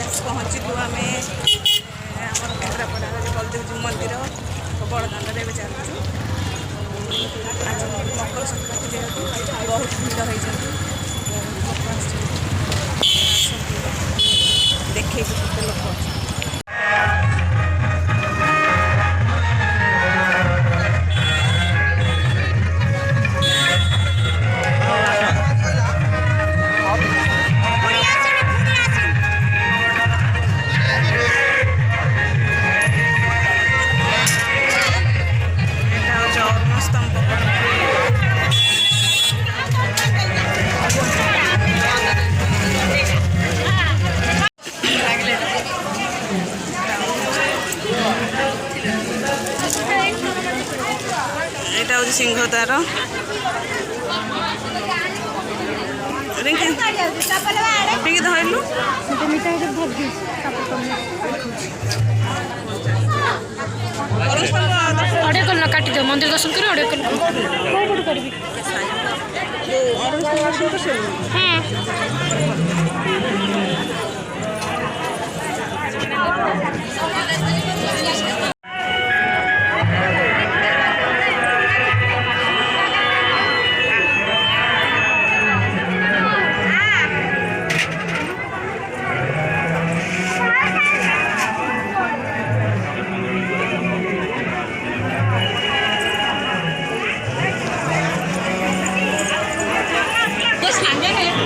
पहुँचलु आम आम केन्द्रापड़ा बलदेव मंदिर बड़दान चलु आज मकर संक्रांति जेहतु बहुत भीड़ होती देखे केते लोक अच्छे सिंहद्वार टिके धरलु अड़े कल काटी दो मंदिर दर्शन कर अड़े कल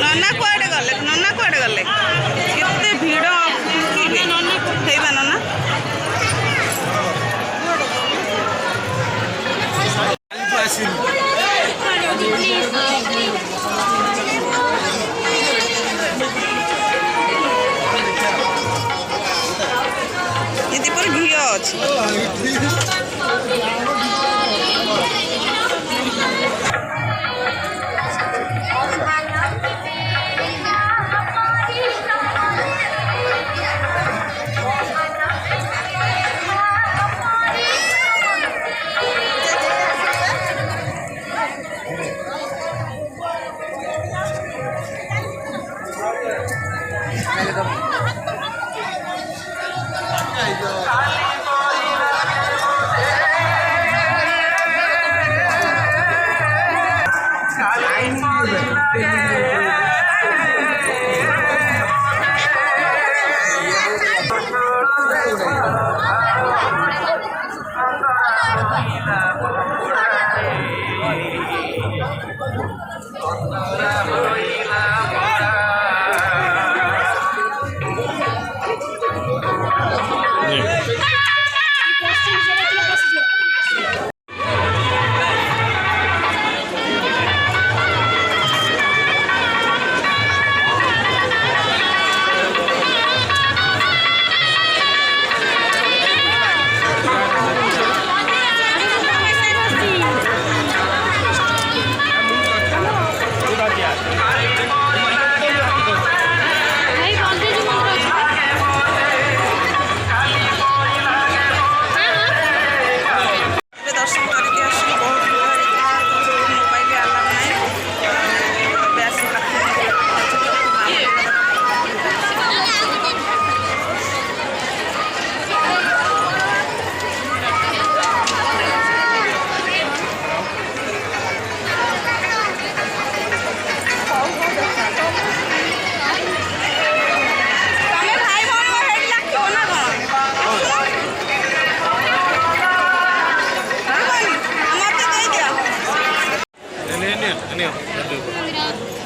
नन्ना कुआडे गले केते भीड़ हेबा नन्ना ये पर घी अछि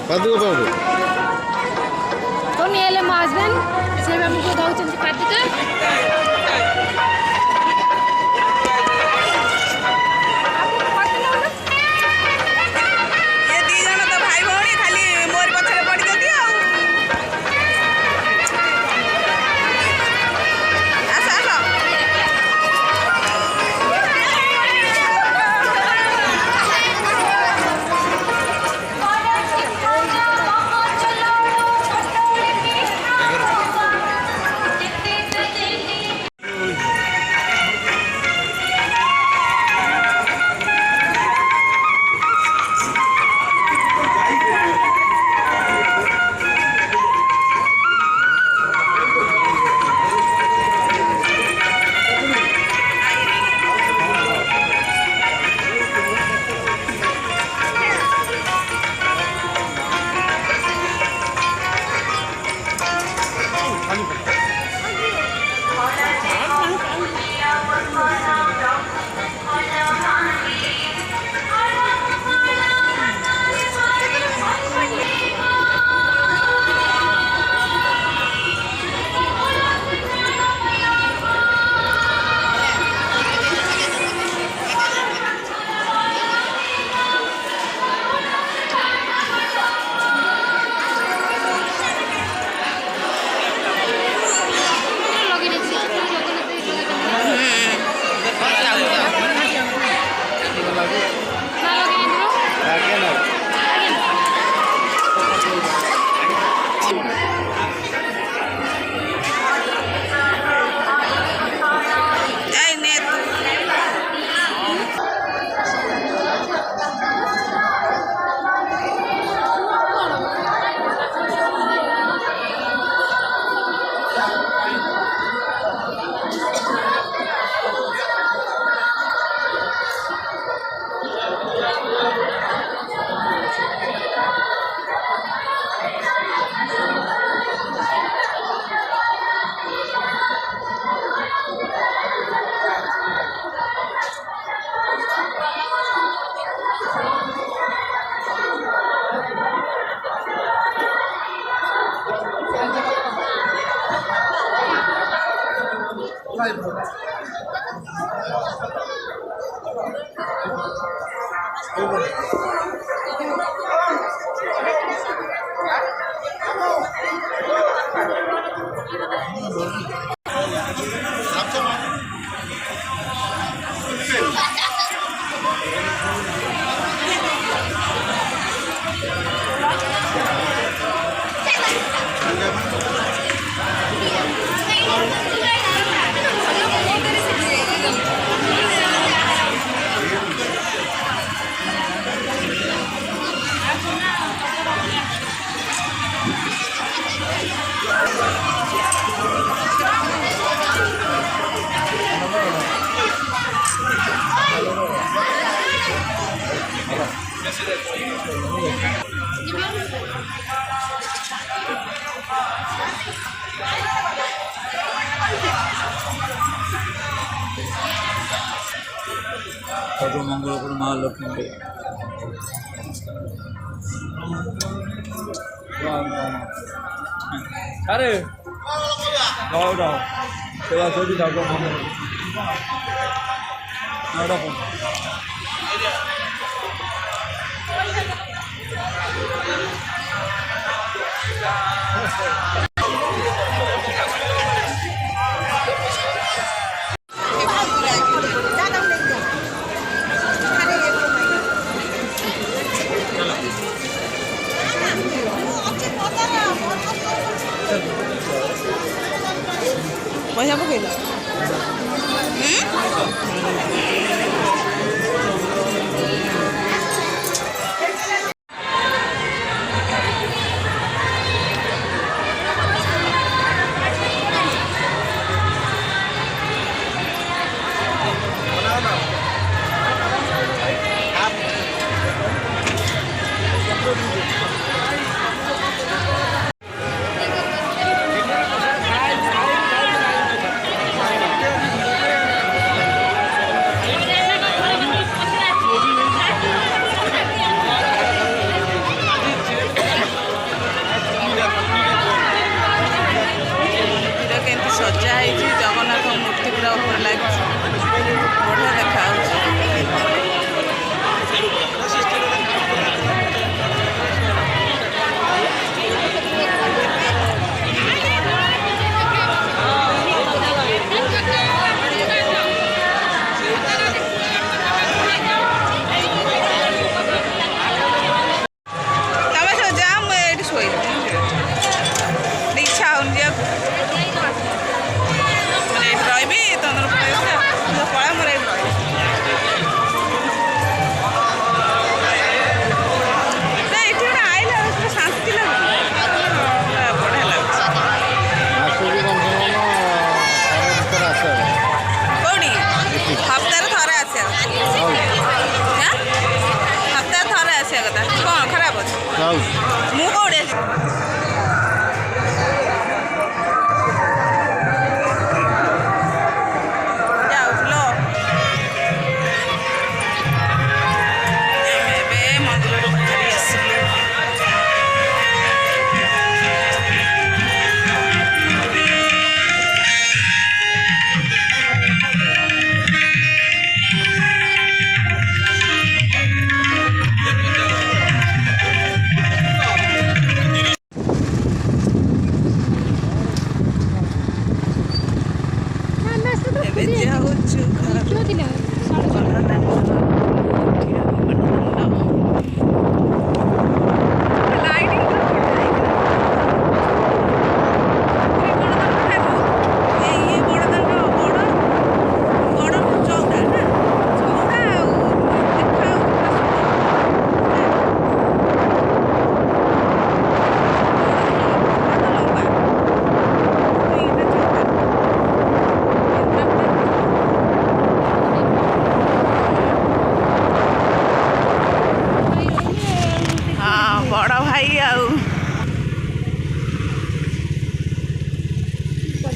पादुका बाबू तो नेले मो हस्बैंड से हमको दउछन पादुका সর্বমঙ্গলকর মা লক্ষ্মীকে আরে দাও দাও সেবা করি থাকো পয়সা পকাইল ସଜା ହେଇଛି ଜଗନ୍ନାଥ ମୂର୍ତ୍ତି ପୁରା ଉପରେ ଲାଗିଛି ବଢ଼ିଆ ଦେଖାଯାଉଛି। କ'ଣ ଖରାପ ଅଛି ମୁଁ କୋଉଠି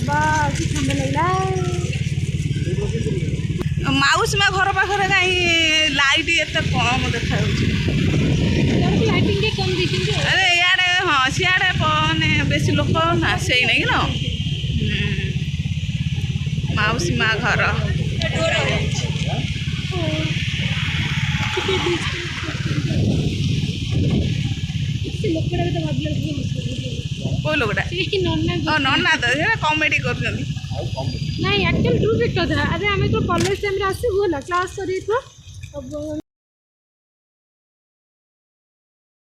ବାସ୍ ଥଣ୍ଡା ଲାଗିଲା। ମାଉସୀ ମା ଘର ପାଖରେ କାହିଁ ଲାଇଟ୍ ଏତେ କମ୍ ଦେଖାଯାଉଛି? ଲାଇଟିଂ ଟିକେ କମ୍ ଦେଇଛନ୍ତି ଆଉ। ଆରେ ଇଆଡ଼େ ହଁ ସିଆଡ଼େ ମାନେ ବେଶୀ ଲୋକ ନା ସେଇ ନାଇଁ ନା ମାଉସୀ ମା ଘର। ସେ ଲୋକଟା ବି ତ ଭାବିଲା କେଉଁ ଲୋକଟା? ନନା ତ ସେଟା କମେଡ଼ି କରୁଛନ୍ତି। ନାଇଁ ଆକ୍ଚୁଆଲି ଟ୍ରୁ କଥା। ଆରେ ଆମେ ତ କଲେଜ ଟାଇମ୍ରେ ଆସିବୁ ହେଲା କ୍ଲାସ୍ ସରିଯାଇଥିବ